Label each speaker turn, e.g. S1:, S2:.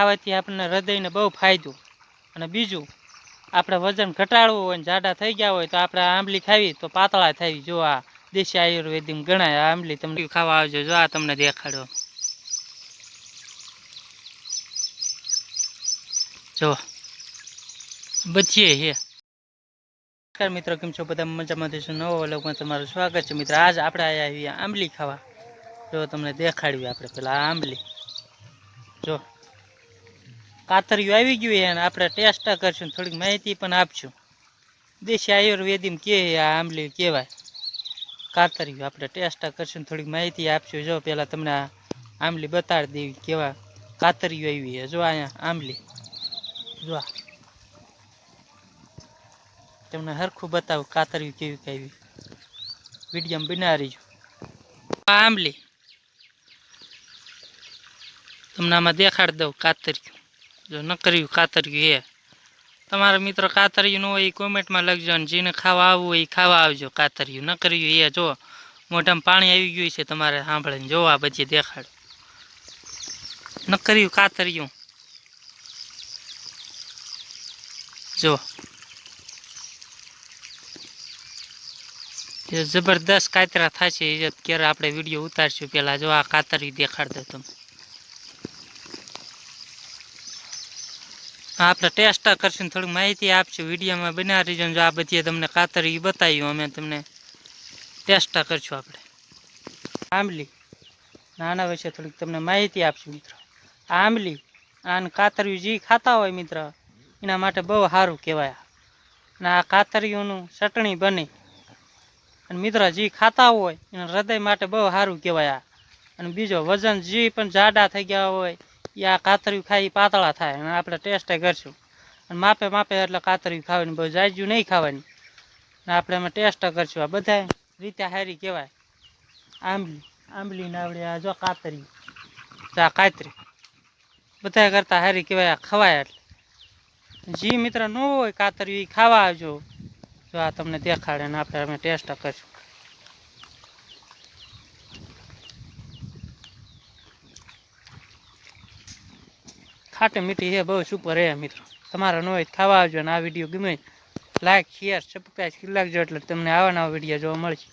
S1: ખાવાથી આપણને હૃદયને બહુ ફાયદો. અને બીજું આપણે વજન ઘટાડવું હોય ને જાડા થઈ ગયા હોય તો આપણે આંબલી ખાવી તો પાતળા થઈ. જો આ દેશી આયુર્વેદિક ગણાય આ આંબલી. તમને ખાવા આવજો. જો આ તમને દેખાડો. જો બચીએ હે મિત્રો, કેમ છો બધા? મજામાં દેશો. નવો વ્લોગમાં તમારું સ્વાગત છે મિત્રો. આજ આપણે આવ્યા આંબલી ખાવા. જો તમને દેખાડવી આપણે પેલા આંબલી. જો કાતરિયું આવી ગયું અને આપણે ટેસ્ટ કરશું, થોડીક માહિતી પણ આપશું. દેશી આયુર્વેદિક કે આ આંબલી કહેવાય કાતરિયું. આપણે ટેસ્ટ કરશું, થોડીક માહિતી આપશું. જો પેલા તમને આ આંબલી બતાડી દેવી કેવા કાતરિયું આવી છે. જો અહીંયા આંબલી જો તમને હરખું બતાવું કાતરિયું કેવી કેવી વિડીયો બનાવી. આંબલી તમને આમાં દેખાડી દઉં કાતરિયું. જો નકરિયું કાતરિયું તમારા મિત્રો કાતરિયું ન હોય એ કોમેન્ટમાં લખજો. અને જેને ખાવા આવવું હોય એ ખાવા આવજો. કાતરિયું નકરિયું જો મોઢામાં પાણી આવી ગયું છે તમારે સાંભળીને. જોવા પછી દેખાડ નકરિયું કાતરિયું. જો જબરદસ્ત કાતરા થશે ક્યારે આપણે વિડીયો ઉતારશું. પેલા જો આ કાતરિયું દેખાડ દો તમે. આપણે ટેસ્ટ કરશું, થોડીક માહિતી આપશું. વિડીયોમાં બનાવી રહીજો. જો આ બધી તમને કાતરિયું બતાવ્યું, અમે તમને ટેસ્ટ કરશું. આપણે આંબલી આના વિશે થોડીક તમને માહિતી આપશું મિત્રો. આંબલી આને કાતરિયું જે ખાતા હોય મિત્ર એના માટે બહુ સારું કહેવાય. અને આ કાતરિયુંનું ચટણી બને અને મિત્ર જે ખાતા હોય એના હૃદય માટે બહુ સારું કહેવાય. અને બીજો વજન જે પણ જાડા થઈ ગયા હોય એ આ કાતરિયું ખાઈ પાતળા થાય. અને આપણે ટેસ્ટ કરશું અને માપે માપે એટલે કાતરિયું ખાવાની, બહુ જાજુ નહીં ખાવાની. અને આપણે એમાં ટેસ્ટ કરશું. આ બધા રીતે સારી કહેવાય આંબલીને આવડે. આ જો કાતરિયું આ કાતરી બધા કરતાં સારી કહેવાય. આ ખવાય એટલે જે મિત્ર ન હોય કાતરિયું એ ખાવા આવજો. જો આ તમને દેખાડે ને આપણે અમે ટેસ્ટ કરશું. ખાટી મીઠી છે, બહુ સુપર હે મિત્રો. તમારા ન હોય ખાવા આવજો. અને આ વિડીયો ગમે લાઈક શેર સબસ્ક્રાઈબ કરી નાખજો એટલે તમને આવા નવા વિડીયો જોવા મળશે.